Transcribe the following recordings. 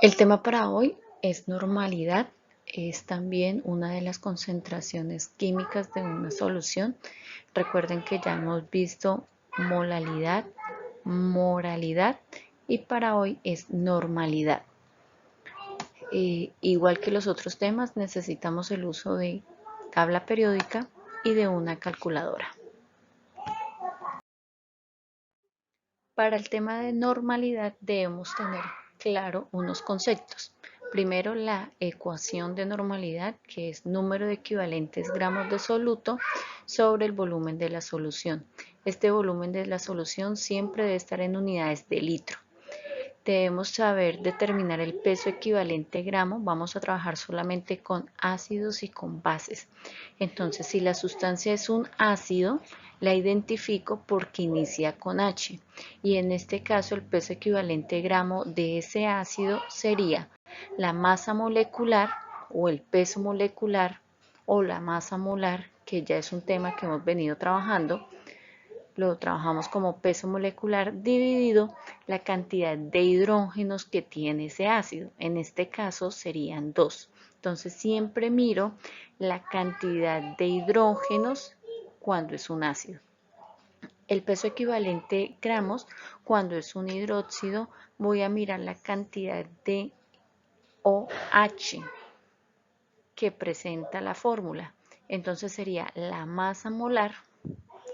El tema para hoy es normalidad. Es también una de las concentraciones químicas de una solución. Recuerden que ya hemos visto molalidad, moralidad y para hoy es normalidad. Igual que los otros temas, necesitamos el uso de tabla periódica y de una calculadora. Para el tema de normalidad debemos tener claro unos conceptos. Primero, la ecuación de normalidad, que es número de equivalentes gramos de soluto sobre el volumen de la solución. Este volumen de la solución siempre debe estar en unidades de litro. Debemos saber determinar el peso equivalente gramo. Vamos a trabajar solamente con ácidos y con bases. Entonces, si la sustancia es un ácido, la identifico porque inicia con H. Y en este caso, el peso equivalente gramo de ese ácido sería la masa molecular o el peso molecular o la masa molar, que ya es un tema que hemos venido trabajando. Lo trabajamos como peso molecular dividido la cantidad de hidrógenos que tiene ese ácido. En este caso serían 2. Entonces siempre miro la cantidad de hidrógenos cuando es un ácido. El peso equivalente gramos cuando es un hidróxido, voy a mirar la cantidad de OH que presenta la fórmula. Entonces sería la masa molar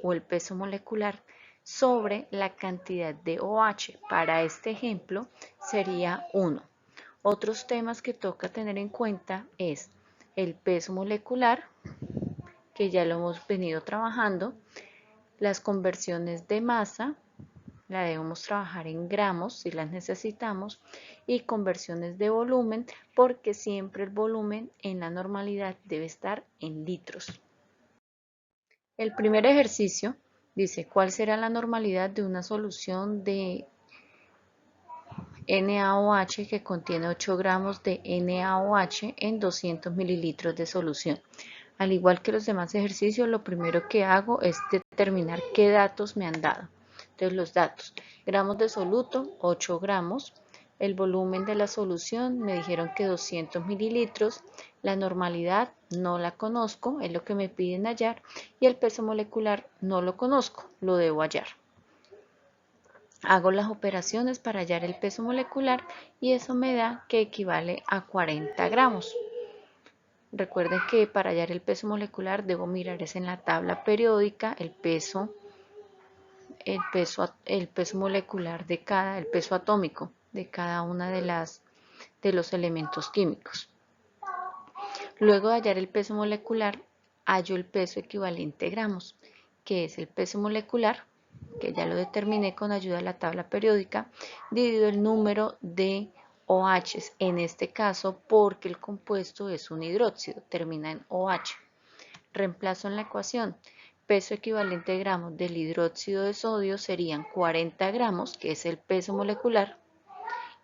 o el peso molecular sobre la cantidad de OH. Para este ejemplo sería 1. Otros temas que toca tener en cuenta es el peso molecular, que ya lo hemos venido trabajando, las conversiones de masa, la debemos trabajar en gramos si las necesitamos, y conversiones de volumen, porque siempre el volumen en la normalidad debe estar en litros. El primer ejercicio dice, ¿cuál será la normalidad de una solución de NaOH que contiene 8 gramos de NaOH en 200 mililitros de solución? Al igual que los demás ejercicios, lo primero que hago es determinar qué datos me han dado. Entonces, los datos, gramos de soluto, 8 gramos. El volumen de la solución, me dijeron que 200 mililitros. La normalidad no la conozco, es lo que me piden hallar. Y el peso molecular no lo conozco, lo debo hallar. Hago las operaciones para hallar el peso molecular y eso me da que equivale a 40 gramos. Recuerden que para hallar el peso molecular debo mirar es en la tabla periódica el peso molecular el peso atómico de cada una de los elementos químicos. Luego de hallar el peso molecular, hallo el peso equivalente gramos, que es el peso molecular, que ya lo determiné con ayuda de la tabla periódica, dividido el número de OHs, en este caso porque el compuesto es un hidróxido, termina en OH. Reemplazo en la ecuación, peso equivalente de gramos del hidróxido de sodio serían 40 gramos, que es el peso molecular,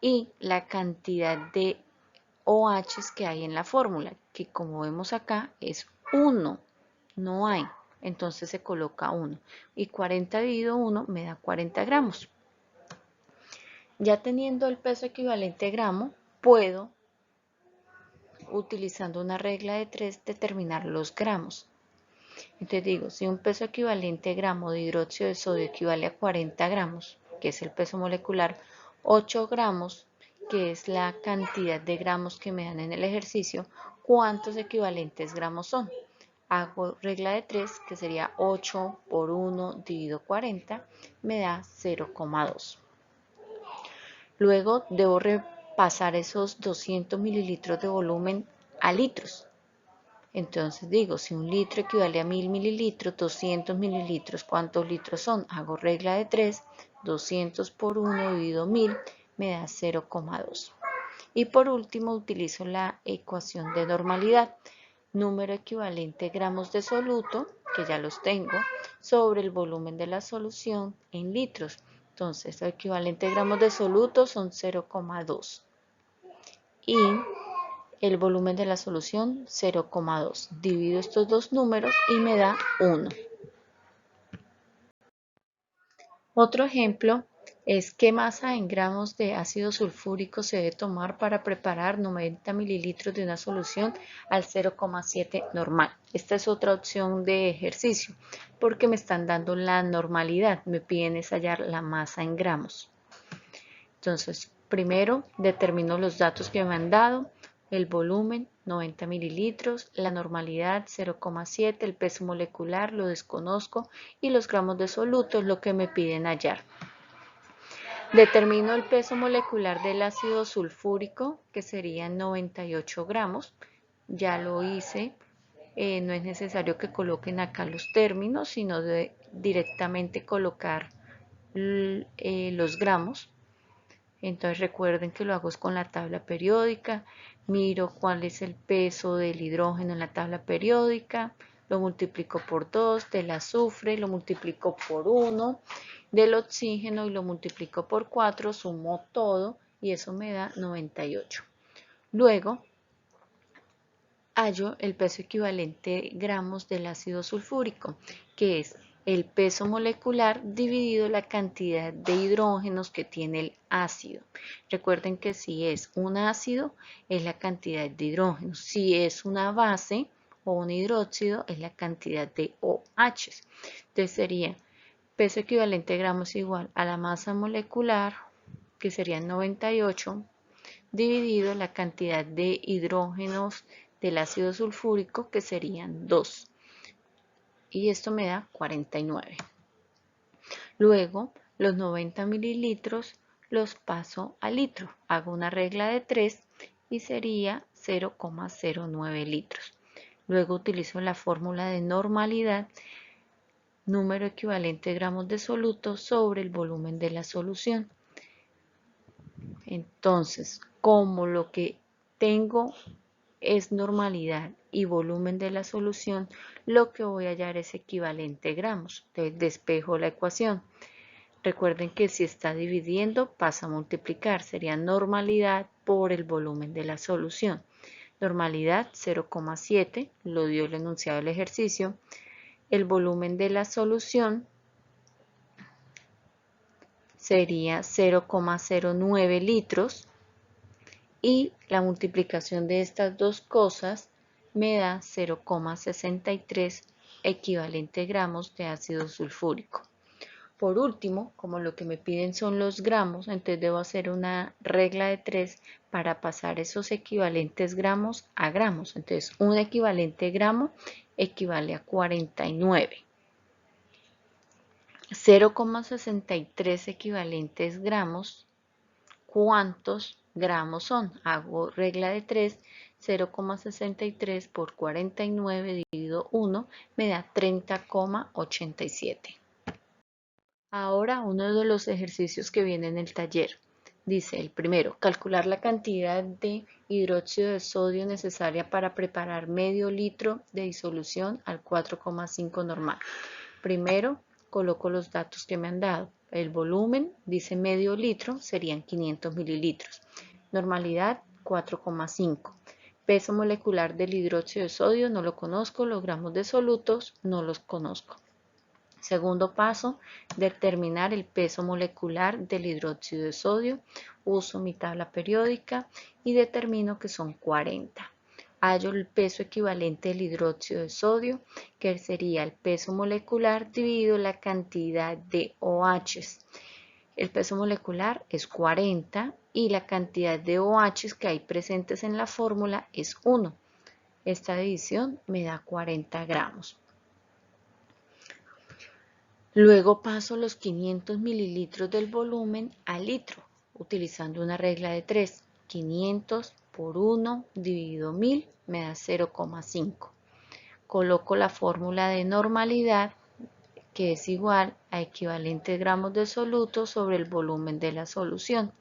y la cantidad de OHs que hay en la fórmula, que como vemos acá es 1, no hay, entonces se coloca 1, y 40 dividido 1 me da 40 gramos. Ya teniendo el peso equivalente gramo, puedo, utilizando una regla de 3, determinar los gramos. Entonces digo, si un peso equivalente gramo de hidróxido de sodio equivale a 40 gramos, que es el peso molecular, 8 gramos, que es la cantidad de gramos que me dan en el ejercicio, ¿cuántos equivalentes gramos son? Hago regla de 3, que sería 8 por 1 dividido 40, me da 0,2. Luego debo repasar esos 200 mililitros de volumen a litros. Entonces digo, si un litro equivale a 1000 mililitros, 200 mililitros, ¿cuántos litros son? Hago regla de 3, 200 por 1 dividido 1000 me da 0,2. Y por último utilizo la ecuación de normalidad, número equivalente gramos de soluto, que ya los tengo, sobre el volumen de la solución en litros. Entonces, el equivalente gramos de soluto son 0,2. Y el volumen de la solución 0,2. Divido estos dos números y me da 1. Otro ejemplo es qué masa en gramos de ácido sulfúrico se debe tomar para preparar 90 mililitros de una solución al 0,7 normal. Esta es otra opción de ejercicio porque me están dando la normalidad, me piden es hallar la masa en gramos. Entonces, primero determino los datos que me han dado, el volumen 90 mililitros, la normalidad 0,7, el peso molecular lo desconozco y los gramos de soluto es lo que me piden hallar. Determino el peso molecular del ácido sulfúrico, que serían 98 gramos. Ya lo hice. No es necesario que coloquen acá los términos, sino directamente colocar los gramos. Entonces recuerden que lo hago con la tabla periódica. Miro cuál es el peso del hidrógeno en la tabla periódica. Lo multiplico por 2, del azufre lo multiplico por 1, del oxígeno y lo multiplico por 4, sumo todo y eso me da 98. Luego hallo el peso equivalente gramos del ácido sulfúrico, que es el peso molecular dividido la cantidad de hidrógenos que tiene el ácido. Recuerden que si es un ácido es la cantidad de hidrógenos, si es una base o un hidróxido es la cantidad de OH. Entonces sería peso equivalente gramos igual a la masa molecular, que serían 98, dividido la cantidad de hidrógenos del ácido sulfúrico, que serían 2. Y esto me da 49. Luego, los 90 mililitros los paso a litro. Hago una regla de 3 y sería 0,09 litros. Luego utilizo la fórmula de normalidad, número equivalente de gramos de soluto sobre el volumen de la solución. Entonces, como lo que tengo es normalidad y volumen de la solución, lo que voy a hallar es equivalente gramos. Entonces despejo la ecuación. Recuerden que si está dividiendo pasa a multiplicar, sería normalidad por el volumen de la solución. Normalidad 0,7, lo dio el enunciado del ejercicio. El volumen de la solución sería 0,09 litros. Y la multiplicación de estas dos cosas me da 0,63 equivalente gramos de ácido sulfúrico. Por último, como lo que me piden son los gramos, entonces debo hacer una regla de 3 para pasar esos equivalentes gramos a gramos. Entonces, un equivalente gramo equivale a 49. 0,63 equivalentes gramos, ¿cuántos gramos son? Hago regla de 3, 0,63 por 49 dividido 1 me da 30,87. Ahora uno de los ejercicios que viene en el taller. Dice el primero, calcular la cantidad de hidróxido de sodio necesaria para preparar medio litro de disolución al 4,5 normal. Primero, coloco los datos que me han dado. El volumen, dice medio litro, serían 500 mililitros. Normalidad, 4,5. Peso molecular del hidróxido de sodio, no lo conozco. Los gramos de solutos, no los conozco. Segundo paso, determinar el peso molecular del hidróxido de sodio. Uso mi tabla periódica y determino que son 40. Hallo el peso equivalente del hidróxido de sodio, que sería el peso molecular dividido la cantidad de OHs. El peso molecular es 40 y la cantidad de OHs que hay presentes en la fórmula es 1. Esta división me da 40 gramos. Luego paso los 500 mililitros del volumen a litro, utilizando una regla de 3. 500 por 1 dividido 1000 me da 0,5. Coloco la fórmula de normalidad, que es igual a equivalentes gramos de soluto sobre el volumen de la solución.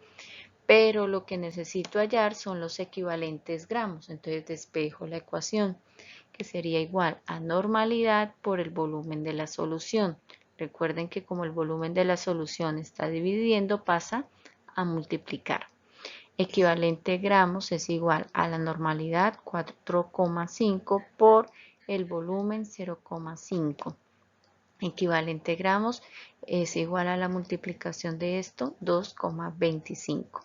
Pero lo que necesito hallar son los equivalentes gramos, entonces despejo la ecuación, que sería igual a normalidad por el volumen de la solución. Recuerden que como el volumen de la solución está dividiendo, pasa a multiplicar. Equivalente gramos es igual a la normalidad 4,5 por el volumen 0,5. Equivalente gramos es igual a la multiplicación de esto, 2,25.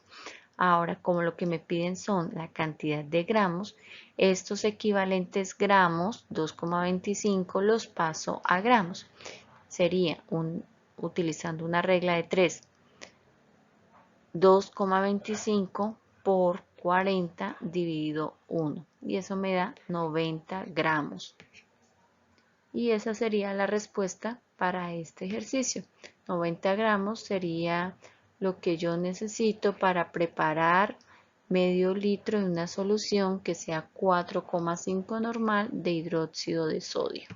Ahora, como lo que me piden son la cantidad de gramos, estos equivalentes gramos, 2,25, los paso a gramos. Sería, utilizando una regla de 3, 2,25 por 40 dividido 1. Y eso me da 90 gramos. Y esa sería la respuesta para este ejercicio. 90 gramos sería lo que yo necesito para preparar medio litro de una solución que sea 4,5 normal de hidróxido de sodio.